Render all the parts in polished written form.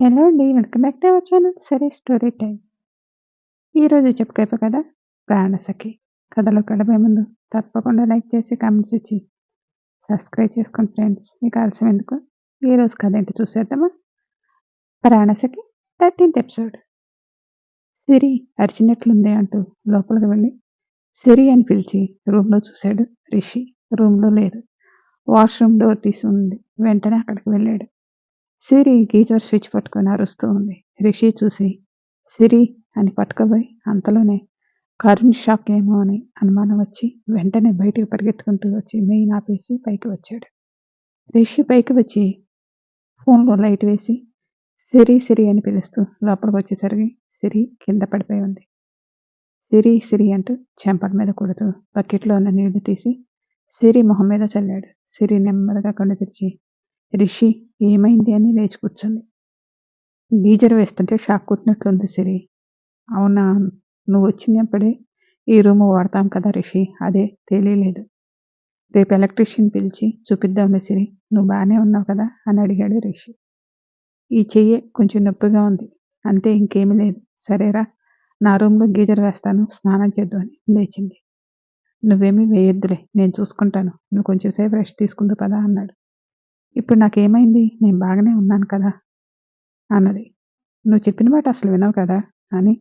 Hello అండి. Welcome back to our channel సరే story time. ఈరోజు చెప్పుకోయే కథ 'ప్రాణసఖి'. కథలోకి వెళ్ళబోయే ముందు తప్పకుండా లైక్ చేసి, కామెంట్స్ ఇచ్చి సబ్స్క్రైబ్ చేసుకోండి ఫ్రెండ్స్. ఇక ఆలస్యం ఎందుకు, ఈరోజు కథ ఏంటో చూసేద్దామా? 'ప్రాణసఖి' 13th ఎపిసోడ్. సిరి అరిచినట్లుంది అంటూ లోపలికి వెళ్ళి సిరి అని పిలిచి రూమ్లో చూశాడు రిషి. రూమ్లో లేదు. వాష్రూమ్ డోర్ తీసి ఉంది. వెంటనే అక్కడికి వెళ్ళాడు. సిరి గీజర్ స్విచ్ పట్టుకొని అరుస్తూ ఉంది. రిషి చూసి సిరి అని పట్టుకోబోయి అంతలోనే కరెంట్ షాక్ ఏమో అని అనుమానం వచ్చి వెంటనే బయటకు పరిగెత్తుకుంటూ వచ్చి మెయిన్ ఆపేసి పైకి వచ్చాడు. రిషి పైకి వచ్చి ఫోన్లో లైట్ వేసి సిరి సిరి అని పిలుస్తూ లోపలికి వచ్చేసరికి సిరి కింద పడిపోయి ఉంది. సిరి సిరి అంటూ చెంపల మీద కొడుతూ బకెట్లో ఉన్న నీళ్లు తీసి సిరి మొహం మీద చల్లాడు. సిరి నెమ్మదిగా కళ్ళు తెరిచి రిషి ఏమైంది అని లేచి కూర్చుంది. గీజర్ వేస్తుంటే షాక్ కొట్టినట్లుంది సిరి. అవునా, నువ్వు వచ్చినప్పుడే ఈ రూమ్ వాడతాం కదా రిషి, అదే తెలియలేదు. రేపు ఎలక్ట్రీషియన్ పిలిచి చూపిద్దాంలే సిరి, నువ్వు బాగానే ఉన్నావు కదా అని అడిగాడు రిషి. ఈ చెయ్యే కొంచెం నొప్పిగా ఉంది, అంతే, ఇంకేమీ లేదు. సరేరా, నా రూమ్లో గీజర్ వేస్తాను, స్నానం చేద్దాం అని లేచింది. నువ్వేమీ వేయొద్దులే, నేను చూసుకుంటాను, నువ్వు కొంచెం సేపు రెస్ట్ తీసుకుందు పదా అన్నాడు. ఇప్పుడు నాకేమైంది, నేను బాగానే ఉన్నాను కదా అన్నది. నువ్వు చెప్పిన మాట అసలు వినవు కదా అని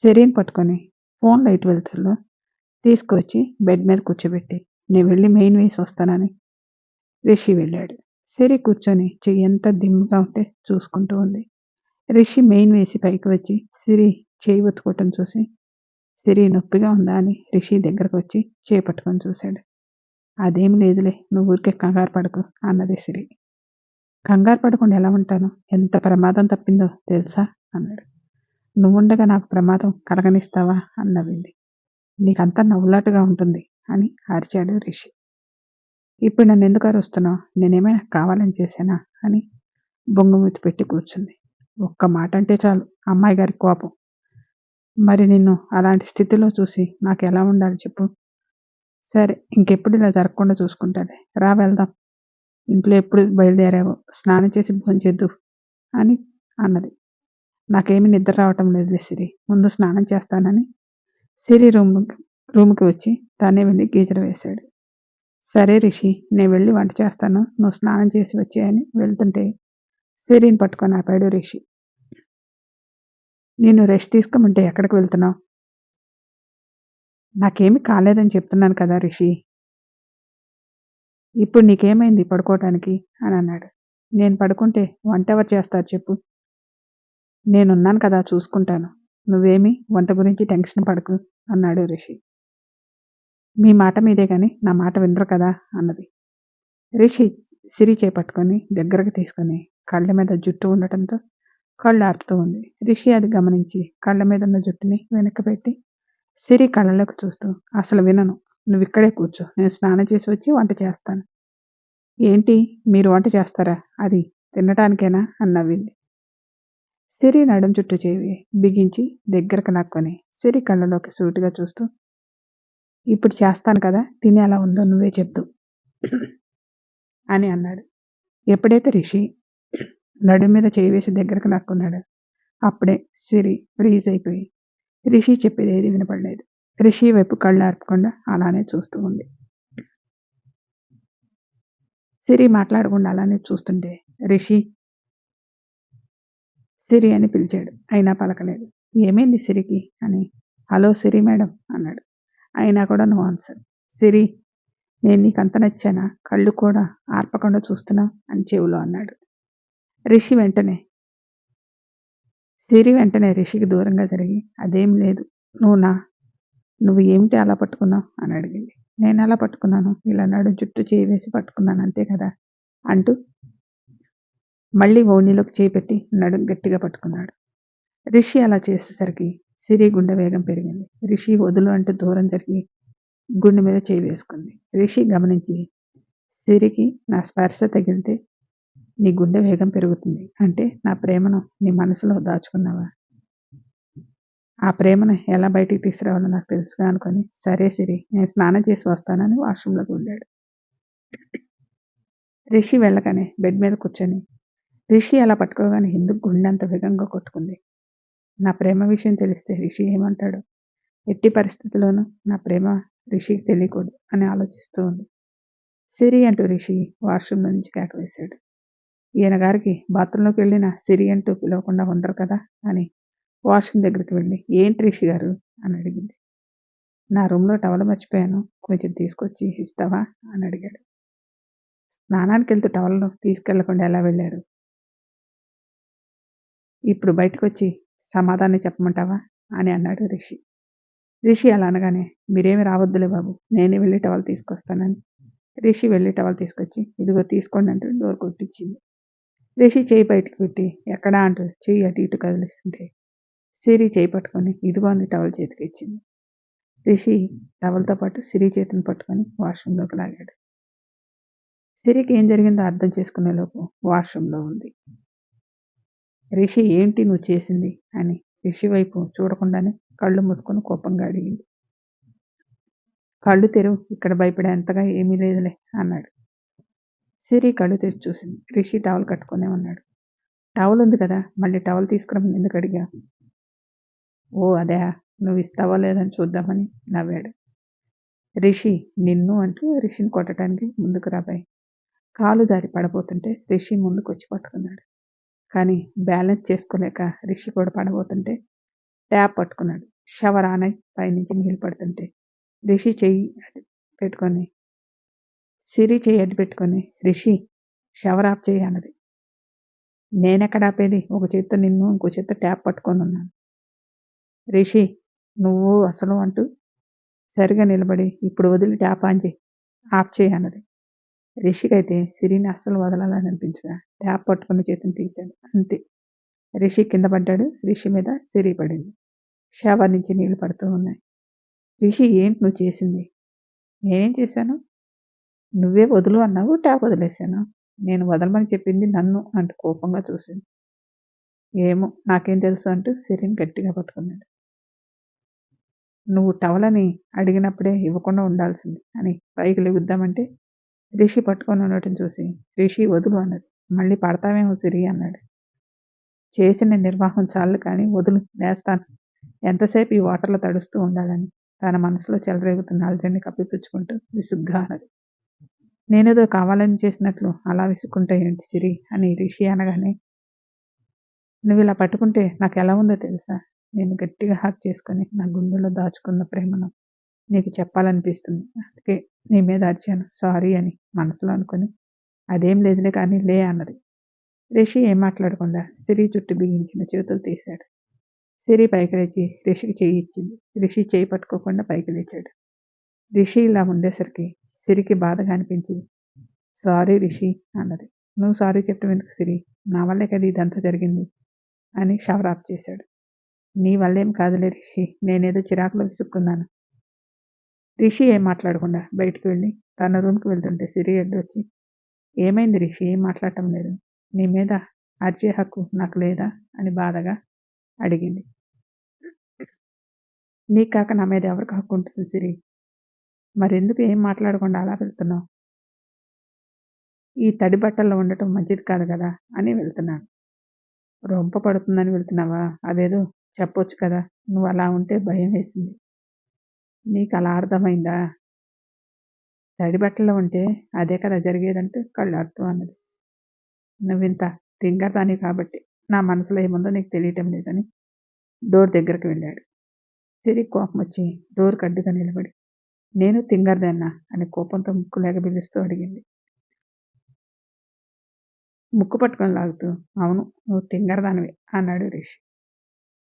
సిరిని పట్టుకొని ఫోన్ లైట్ వెలుతురులో తీసుకువచ్చి బెడ్ మీద కూర్చోబెట్టి నేను వెళ్ళి మెయిన్ వేసి వస్తానని రిషి వెళ్ళాడు. సిరి కూర్చొని చెయ్యి ఎంత దిమ్ముగా ఉంటే చూసుకుంటూ ఉంది. రిషి మెయిన్ వేసి పైకి వచ్చి సిరి చేయి ఒత్తుకోవటం చూసి సిరి నొప్పిగా ఉందా అని రిషి దగ్గరకు వచ్చి చేయి పట్టుకొని చూశాడు. అదేం లేదులే, నువ్వు ఊరికే కంగారు పడకు అన్నది సిరి. కంగారు పడకుండా ఎలా ఉంటాను, ఎంత ప్రమాదం తప్పిందో తెలుసా అన్నాడు. నువ్వుండగా నాకు ప్రమాదం కలగనిస్తావా అని నవ్వింది. నీకంతా నవ్వులాటగా ఉంటుంది అని అరిచాడు రిషి. ఇప్పుడు నన్ను ఎందుకు అరుస్తున్నావు, నేనేమైనా కావాలని చేశానా అని బొంగుమూతి పెట్టి కూర్చుంది. ఒక్క మాట అంటే చాలు అమ్మాయి గారి కోపం. మరి నిన్ను అలాంటి స్థితిలో చూసి నాకు ఎలా ఉండాలి చెప్పు. సరే, ఇంకెప్పుడు ఇలా జరగకుండా చూసుకుంటుంది. రా వెళ్దాం, ఇంట్లో ఎప్పుడు బయలుదేరావో స్నానం చేసి భోంచేద్దు అని అన్నది. నాకేమీ నిద్ర రావటం లేదు సిరి, ముందు స్నానం చేస్తానని సిరి రూమ్కి వచ్చి తానే వెళ్ళి గీజర్ వేశాడు. సరే రిషి, నేను వెళ్ళి వంట చేస్తాను, నువ్వు స్నానం చేసి వచ్చేయని వెళ్తుంటే సిరిని పట్టుకొని ఆపాడు రిషి. నేను రెస్ట్ తీసుకోమంటే ఎక్కడికి వెళ్తున్నావు? నాకేమీ కాలేదని చెప్తున్నాను కదా రిషి. ఇప్పుడు నీకేమైంది పడుకోవటానికి అని అన్నాడు. నేను పడుకుంటే వంట ఎవరు చేస్తారు చెప్పు. నేనున్నాను కదా, చూసుకుంటాను, నువ్వేమీ వంట గురించి టెన్షన్ పడకు అన్నాడు రిషి. మీ మాట మీదే కానీ నా మాట వినరు కదా అన్నది. రిషి సిరి చేపట్టుకొని దగ్గరకు తీసుకొని కళ్ళ మీద జుట్టు ఉండటంతో కళ్ళు ఆర్పుతూ ఉంది. రిషి అది గమనించి కళ్ళ మీద ఉన్న జుట్టుని వెనక్కి పెట్టి సిరి కళ్ళలోకి చూస్తూ, అసలు వినను, నువ్వు ఇక్కడే కూర్చో, నేను స్నానం చేసి వచ్చి వంట చేస్తాను. ఏంటి, మీరు వంట చేస్తారా, అది తినటానికేనా అని నవ్వింది. సిరి నడుం చుట్టూ చేవి బిగించి దగ్గరకు లాక్కొని సిరి కళ్ళలోకి సూటిగా చూస్తూ, ఇప్పుడు చేస్తాను కదా, తిని ఎలా ఉందో నువ్వే చెప్తూ అని అన్నాడు. ఎప్పుడైతే రిషి నడుం మీద చేయి వేసి దగ్గరకు లాక్కున్నాడు అప్పుడే సిరి ఫ్రీజ్ అయిపోయి రిషి చెప్పేది ఏది వినపడలేదు. రిషి వైపు కళ్ళు ఆర్పకుండా అలానే చూస్తూ ఉంది. సిరి మాట్లాడకుండా అలానే చూస్తుంటే రిషి సిరి అని పిలిచాడు. అయినా పలకలేదు. ఏమైంది సిరికి అని హలో సిరి మేడం అన్నాడు. అయినా కూడా నో ఆన్సర్. సిరి, నేను నీకంత నచ్చానా, కళ్ళు కూడా ఆర్పకుండా చూస్తున్నావు అని చెవులో అన్నాడు. సిరి వెంటనే రిషికి దూరంగా జరిగి అదేం లేదు, నువ్వు ఏమిటి అలా పట్టుకున్నావు అని అడిగింది. నేను ఎలా పట్టుకున్నాను, ఇలా నడు జుట్టు చేయి వేసి పట్టుకున్నాను అంతే కదా అంటూ మళ్ళీ ఓణీలోకి చేయి పెట్టి నడుం గట్టిగా పట్టుకున్నాడు. రిషి అలా చేసేసరికి సిరి గుండె వేగం పెరిగింది. రిషి వదులు అంటూ దూరం జరిగి గుండె మీద చేయి వేసుకుంది. రిషి గమనించి, సిరికి నా స్పర్శ తగిలితే నీ గుండె వేగం పెరుగుతుంది అంటే నా ప్రేమను నీ మనసులో దాచుకున్నావా? ఆ ప్రేమను ఎలా బయటికి తీసుకురావాలో నాకు తెలుసుగా అనుకొని, సరే సిరి, నేను స్నానం చేసి వస్తానని వాష్రూమ్లోకి వెళ్ళాడు. రిషి వెళ్ళగానే బెడ్ మీద కూర్చొని రిషి అలా పట్టుకోగానే హిందూ గుండెంత వేగంగా కొట్టుకుంది. నా ప్రేమ విషయం తెలిస్తే రిషి ఏమంటాడు? ఎట్టి పరిస్థితుల్లోనూ నా ప్రేమ రిషికి తెలియకూడదు అని ఆలోచిస్తూ ఉంది. సిరి అంటూ రిషి వాష్రూమ్లో నుంచి కేకవేశాడు. ఈయన గారికి బాత్రూంలోకి వెళ్ళిన సిరి అంటూ పిలవకుండా ఉండరు కదా అని వాష్రూమ్ దగ్గరికి వెళ్ళి, ఏంటి రిషి గారు అని అడిగింది. నా రూమ్లో టవల్ మర్చిపోయాను, కొంచెం తీసుకొచ్చి ఇస్తావా అని అడిగాడు. స్నానానికి వెళ్తూ టవల్ను తీసుకెళ్లకుండా ఎలా వెళ్ళారు? ఇప్పుడు బయటకు వచ్చి సమాధానం చెప్పమంటావా అని అన్నాడు రిషి. రిషి అలా అనగానే, మీరేమి రావద్దులే బాబు, నేనే వెళ్ళి టవల్ తీసుకొస్తానని రిషి వెళ్ళి టవల్ తీసుకొచ్చి, ఇదిగో తీసుకోండి అంటూ డోర్ కొట్టించింది. రిషి చేయి బయటకు పెట్టి, ఎక్కడా అంటూ చెయ్యి అటు ఇటు కదిలిస్తుంటే సిరి చేయి పట్టుకొని, ఇదిగో అని టవల్ చేతికి ఇచ్చింది. రిషి టవల్తో పాటు సిరి చేతిని పట్టుకొని వాష్రూమ్లోకి లాగాడు. సిరికి ఏం జరిగిందో అర్థం చేసుకునేలోపు వాష్రూమ్లో ఉంది. రిషి, ఏంటి నువ్వు చేసింది అని రిషి వైపు చూడకుండానే కళ్ళు మూసుకొని కోపంగా అడిగింది. కళ్ళు తెరువు, ఇక్కడ భయపడేంతగా ఏమీ లేదులే అన్నాడు. సిరి కళ్ళు తెరిచి చూసింది. రిషి టవల్ కట్టుకునే ఉన్నాడు. టవల్ ఉంది కదా, మళ్ళీ టవల్ తీసుకురమ్మని ఎందుకు అడిగా? ఓ అదే, నువ్వు ఇస్తావా లేదని చూద్దామని నవ్వాడు. రిషి, నిన్ను అంటూ రిషిని కొట్టడానికి ముందుకు రాబాయి కాలు జారి పడబోతుంటే రిషి ముందుకు వచ్చి పట్టుకున్నాడు. కానీ బ్యాలెన్స్ చేసుకోలేక రిషి కూడా పడబోతుంటే ట్యాప్ పట్టుకున్నాడు. షవర్ ఆన్ అయి పైనుంచి నీళ్ళు పడుతుంటే రిషి చెయ్యి అడ్డు పెట్టుకొని, సిరి చెయ్యి అడ్డు పెట్టుకొని, రిషి షవర్ ఆఫ్ చేయి అన్నది. నేనెక్కడ ఆపేది, ఒక చేత్తో నిన్ను ఇంకో చేత్తో ట్యాప్ పట్టుకొని ఉన్నాను. రిషి, నువ్వు అసలు అంటూ సరిగా నిలబడి, ఇప్పుడు వదిలి ట్యాప్ ఆఫ్ చేయి అన్నది. రిషికైతే సిరిని అస్సలు వదలాలని అనిపించగా ట్యాప్ పట్టుకున్న చేతిని తీశాడు. అంతే, రిషి కింద పడ్డాడు. రిషి మీద సిరి పడింది. షవర్ నుంచి నీళ్లు పడుతూ ఉన్నాయి. రిషి, ఏంటి నువ్వు చేసింది? నేనేం చేశాను? నువ్వే వదులు అన్నావు, ట్యాప్ వదిలేశాను. నేను వదలమని చెప్పింది నన్ను అంటూ కోపంగా చూసింది. ఏమో నాకేం తెలుసు అంటూ సిరిని గట్టిగా పట్టుకున్నాడు. నువ్వు టవలని అడిగినప్పుడే ఇవ్వకుండా ఉండాల్సింది అని పైకి లెగుద్దామంటే రిషి పట్టుకొని ఉండటం చూసి, రిషి వదులు అన్నది. మళ్ళీ పడతావేమో సిరి అన్నాడు. చేసిన నిర్వాహం చాలు కానీ వదులు, వేస్తాను. ఎంతసేపు ఈ వాటర్లో తడుస్తూ ఉండాలని తన మనసులో చెలరేగుతున్న అలజడిని కప్పిపుచ్చుకుంటూ విసుగ్గా అన్నది. నేనేదో కావాలని చేసినట్లు అలా విసుక్కుంటే ఏంటి సిరి అని రిషి అనగానే, నువ్వు ఇలా పట్టుకుంటే నాకు ఎలా ఉందో తెలుసా? నేను గట్టిగా హాక్ చేసుకొని నా గుండెలో దాచుకున్న ప్రేమను నీకు చెప్పాలనిపిస్తుంది. అందుకే నీ మీద అరిచాను, సారీ అని మనసులో అనుకొని. అదేం లేదులే కానీ లే అన్నది. రిషి ఏం మాట్లాడకుండా సిరి చుట్టూ బిగించిన చేతులు తీశాడు. సిరి పైకి లేచి రిషికి చెయ్యి ఇచ్చింది. రిషి చెయ్యి పట్టుకోకుండా పైకి లేచాడు. రిషి ఇలా ఉండేసరికి సిరికి బాధగా అనిపించి, సారీ రిషి అన్నది. నువ్వు సారీ చెప్పడం ఎందుకు సిరి, నా వల్లే కదా ఇదంతా జరిగింది అని షవర్ ఆఫ్ చేశాడు. నీ వల్లేం కాదులే రిషి, నేనేదో చిరాకులో విసుక్కున్నాను. రిషి ఏం మాట్లాడకుండా బయటికి వెళ్ళి తన రూమ్కి వెళ్తుంటే సిరి అడ్డు వచ్చి, ఏమైంది రిషి, ఏం మాట్లాడటం లేదు, నీ మీద అరిచే హక్కు నాకు లేదా అని బాధగా అడిగింది. నీకు కాక నా మీద ఎవరికి హక్కు ఉంటుంది సిరి? మరెందుకు ఏం మాట్లాడకుండా అలా వెళ్తున్నావు? ఈ తడి బట్టల్లో ఉండటం మంచిది కాదు కదా అని వెళ్తున్నాను. రొంప పడుతుందని వెళ్తున్నావా? అదేదో చెప్పొచ్చు కదా, నువ్వు అలా ఉంటే భయం వేసింది. నీకు అలా అర్థమైందా? తడి బట్టల్లో ఉంటే అదే కదా జరిగేదంటే కళ్ళాడుతూ అన్నది. నువ్వింత తింగరదాని కాబట్టి నా మనసులో ఏముందో నీకు తెలియటం లేదని డోర్ దగ్గరకు వెళ్ళాడు. సిరికి కోపం వచ్చి డోర్కి అడ్డుగా నిలబడి, నేను తింగరదాన్నా అని కోపంతో ముక్కు లేగబిలుస్తూ అడిగింది. ముక్కు పట్టుకొని లాగుతూ, అవును నువ్వు తింగరదానివి అన్నాడు రిషి.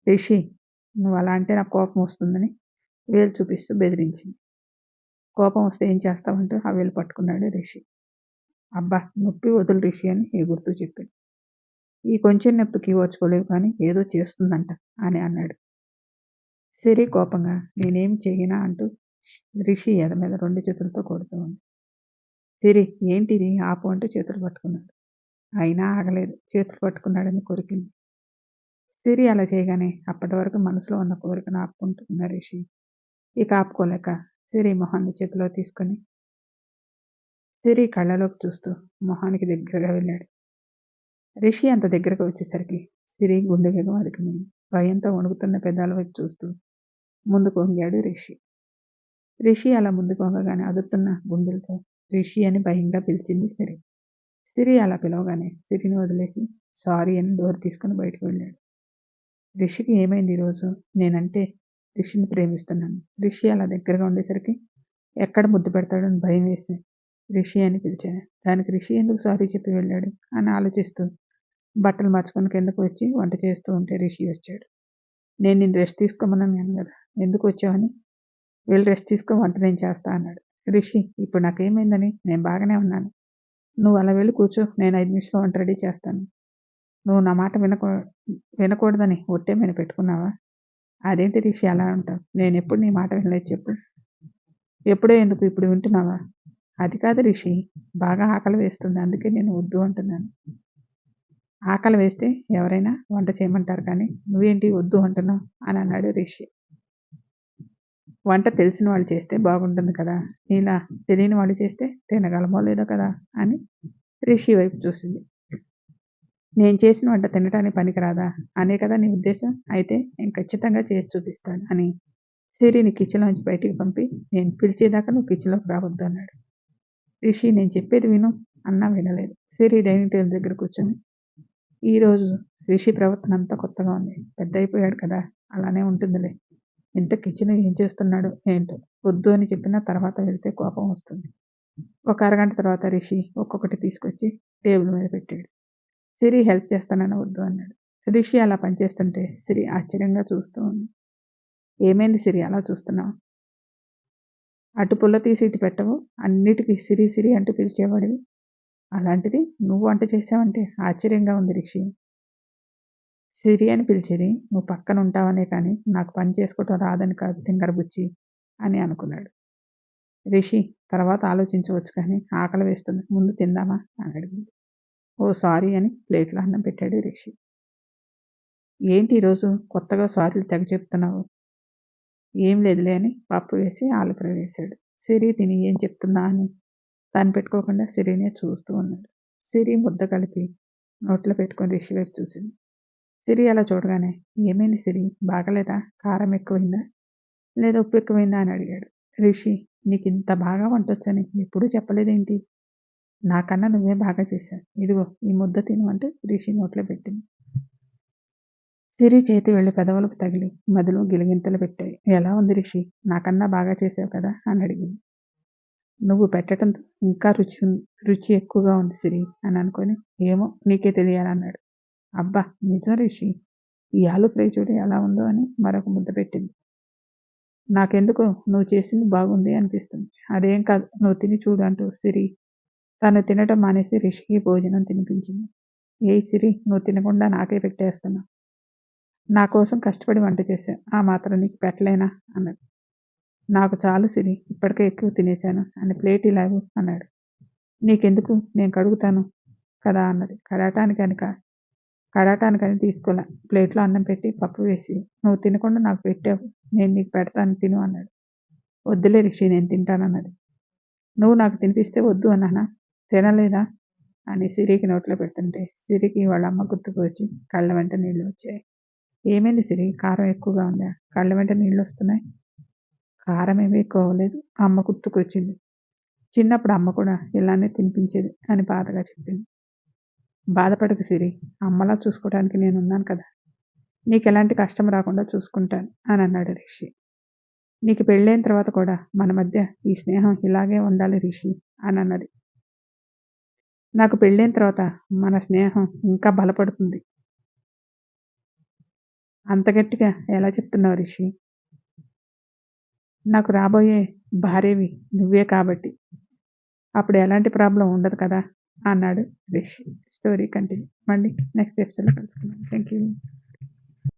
రిషి, నువ్వు అలా అంటే నాకు కోపం వస్తుందని వేలు చూపిస్తూ బెదిరించింది. కోపం వస్తే ఏం చేస్తావంటూ ఆ వేలు పట్టుకున్నాడు రిషి. అబ్బా, నొప్పి వదులు రిషి అని ఎగురుతూ చెప్పాడు. ఈ కొంచెం నొప్పికి ఓర్చుకోలేవు కానీ ఏదో చేస్తుందంట అని అన్నాడు. సిరి కోపంగా, నేనేం చెయ్యనా అంటూ రిషి ఎద మీద 2 చేతులతో కొడుతూ ఉంది. సిరి, ఏంటిది ఆపు అంటూ చేతులు పట్టుకున్నాడు. అయినా ఆగలేదు. చేతులు పట్టుకున్నాడని కొరికింది. సిరి అలా చేయగానే అప్పటి వరకు మనసులో ఉన్న కోరికను ఆపుకుంటున్న రిషి ఇక ఆపుకోలేక సిరి మొహాన్ని చేతిలో తీసుకొని సిరి కళ్ళలోకి చూస్తూ మొహానికి దగ్గరగా వెళ్ళాడు. రిషి అంత దగ్గరకు వచ్చేసరికి సిరి గుండె వేగం అదుకుని భయంతో వణుకుతున్న పెదాల వైపు చూస్తూ ముందుకు వంగాడు రిషి. రిషి అలా ముందుకు వంగగానే అదురుతున్న గుండెలతో రిషి అని భయంగా పిలిచింది సిరి. సిరి అలా పిలవగానే సిరిని వదిలేసి సారీ అని డోర్ తీసుకుని బయటకు వెళ్ళాడు. రిషికి ఏమైంది ఈరోజు? నేనంటే రిషిని ప్రేమిస్తున్నాను. రిషి అలా దగ్గరగా ఉండేసరికి ఎక్కడ ముద్దు పెడతాడని భయం వేసి రిషి అని పిలిచాను. దానికి రిషి ఎందుకు సారీ చెప్పి వెళ్ళాడు అని ఆలోచిస్తూ బట్టలు మార్చుకొని కిందకు వచ్చి వంట చేస్తూ ఉంటే రిషి వచ్చాడు. నేను నిన్ను రెస్ట్ తీసుకోమన్నాను కదా, ఎందుకు వచ్చావని. వెళ్ళి రెస్ట్ తీసుకో, వంట నేను చేస్తా అన్నాడు. రిషి, ఇప్పుడు నాకేమైందని? నేను బాగానే ఉన్నాను. నువ్వు అలా వెళ్ళి కూర్చో, నేను 5 నిమిషాలు వంట రెడీ చేస్తాను. నువ్వు నా మాట వినకూడదని ఒట్టే మీద పెట్టుకున్నావా? అదేంటి రిషి అలా అంటావు? నేను ఎప్పుడు నీ మాట వినలేదు చెప్పు. ఎప్పుడో ఎందుకు, ఇప్పుడు వింటున్నావా? అది కాదు రిషి, బాగా ఆకలి వేస్తుంది, అందుకే నేను వద్దు అంటున్నాను. ఆకలి వేస్తే ఎవరైనా వంట చేయమంటారు, కానీ నువ్వేంటి వద్దు అంటున్నావు అని అన్నాడు రిషి. వంట తెలిసిన వాళ్ళు చేస్తే బాగుంటుంది కదా, ఇలా తెలియని వాళ్ళు చేస్తే తినగలమో లేదో కదా అని రిషి వైపు చూసింది. నేను చేసిన వంట తినటానికి పనికిరాదా అనే కదా నీ ఉద్దేశం? అయితే నేను ఖచ్చితంగా చేసి చూపిస్తాను అని సిరిని కిచెన్లోంచి బయటికి పంపి నేను పిలిచేదాకా నువ్వు కిచెన్లోకి రావద్దు అన్నాడు. రిషి, నేను చెప్పేది విను అన్నా వినలేదు. సిరి డైనింగ్ టేబుల్ దగ్గర కూర్చొని ఈరోజు రిషి ప్రవర్తన అంతా కొత్తగా ఉంది. పెద్ద అయిపోయాడు కదా, అలానే ఉంటుందిలే. ఇంత కిచెన్ ఏం చేస్తున్నాడు ఏంటో, వద్దు అని చెప్పిన తర్వాత వెళ్తే కోపం వస్తుంది. ఒక అరగంట తర్వాత రిషి ఒక్కొక్కటి తీసుకొచ్చి టేబుల్ మీద పెట్టాడు. సిరి హెల్ప్ చేస్తానని వద్దు అన్నాడు. రిషి అలా పనిచేస్తుంటే సిరి ఆశ్చర్యంగా చూస్తూ ఉంది. ఏమైంది సిరి అలా చూస్తున్నావు? అటు పుల్ల తీసి ఇటు పెట్టవు, అన్నిటికీ సిరి సిరి అంటూ పిలిచేవాడివి. అలాంటిది నువ్వు వంట చేసావంటే ఆశ్చర్యంగా ఉంది రిషి. సిరి అని పిలిచేది నువ్వు పక్కన ఉంటావనే కానీ నాకు పని చేసుకోవటం రాదని కాదు తింగరబుచ్చి అని అనుకున్నాడు. రిషి, తర్వాత ఆలోచించవచ్చు కానీ ఆకలి వేస్తుంది, ముందు తిందామా అని అడిగింది. ఓ సారీ అని ప్లేట్లో అన్నం పెట్టాడు రిషి. ఏంటి ఈరోజు కొత్తగా సారీలు తెగ చెప్తున్నావు? ఏం లేదులే అని పప్పు వేసి ఆలు ఫ్రై వేశాడు. సిరి తిని ఏం చెప్తుందా అని తాను పెట్టుకోకుండా సిరినే చూస్తూ ఉన్నాడు. సిరి ముద్ద కలిపి నోట్లో పెట్టుకొని రిషి వైపు చూసింది. సిరి అలా చూడగానే ఏమైంది సిరి, బాగలేదా? కారం ఎక్కువైందా లేదా ఉప్పు ఎక్కువైందా అని అడిగాడు. రిషి, నీకు ఇంత బాగా వంటొచ్చని ఎప్పుడూ చెప్పలేదేంటి? నాకన్నా నువ్వే బాగా చేశావు, ఇదిగో ఈ ముద్ద తిను అంటూ రిషి నోట్లో పెట్టింది. సిరి చేతి వెళ్ళి పెదవులకు తగిలి మదిలో గిలిగింతలు పెట్టాయి. ఎలా ఉంది రిషి, నాకన్నా బాగా చేసావు కదా అని అడిగింది. నువ్వు పెట్టడం ఇంకా రుచి ఎక్కువగా ఉంది సిరి అని అనుకొని ఏమో నీకే తెలియాలన్నాడు. అబ్బా నిజం రిషి, ఈ ఆలు ఫ్రై చూడు ఎలా ఉందో అని మరొక ముద్ద పెట్టింది. నాకెందుకో నువ్వు చేసింది బాగుంది అనిపిస్తుంది. అదేం కాదు, నువ్వు తిని చూడు అంటూ సిరి తను తినటం మానేసి రిషికి భోజనం తినిపించింది. ఏ సిరి, నువ్వు తినకుండా నాకే పెట్టేస్తున్నావు. నా కోసం కష్టపడి వంట చేశావు, ఆ మాత్రం నీకు పెట్టలేనా అన్నాడు. నాకు చాలు సిరి, ఇప్పటికే ఎక్కువ తినేశాను అని ప్లేట్ ఇలాగు అన్నాడు. నీకెందుకు, నేను కడుగుతాను కదా అన్నది. కడటానికని తీసుకోలే, ప్లేట్లో అన్నం పెట్టి పప్పు వేసి నువ్వు తినకుండా నాకు పెట్టావు, నేను నీకు పెడతాను తిను అన్నాడు. వద్దులే రిషి, నేను తింటానన్నది. నువ్వు నాకు తినిపిస్తే వద్దు అన్నానా, తినలేదా అని సిరికి నోట్లో పెడుతుంటే సిరికి వాళ్ళ అమ్మ గుర్తుకు వచ్చి కళ్ళ వెంట నీళ్ళు వచ్చాయి. ఏమైంది సిరి, కారం ఎక్కువగా ఉందా, కళ్ళ వెంట నీళ్ళు వస్తున్నాయి? కారం ఏమీ ఎక్కువ అవ్వలేదు, అమ్మ గుర్తుకు వచ్చింది. చిన్నప్పుడు అమ్మ కూడా ఇలానే తినిపించేది అని బాధగా చెప్పింది. బాధపడకు సిరి, అమ్మలా చూసుకోవడానికి నేనున్నాను కదా, నీకు ఎలాంటి కష్టం రాకుండా చూసుకుంటాను అని అన్నాడు రిషి. నీకు పెళ్ళైన తర్వాత కూడా మన మధ్య ఈ స్నేహం ఇలాగే ఉండాలి రిషి అని అన్నది. నాకు పెళ్ళైన తర్వాత మన స్నేహం ఇంకా బలపడుతుంది. అంత గట్టిగా ఎలా చెప్తున్నావు రిషి? నాకు రాబోయే భార్యవి నువ్వే కాబట్టి అప్పుడు ఎలాంటి ప్రాబ్లం ఉండదు కదా అన్నాడు రిషి. Story continue. మళ్ళీ నెక్స్ట్ ఎపిసోడ్లో కలుసుకుందాం. Thank you.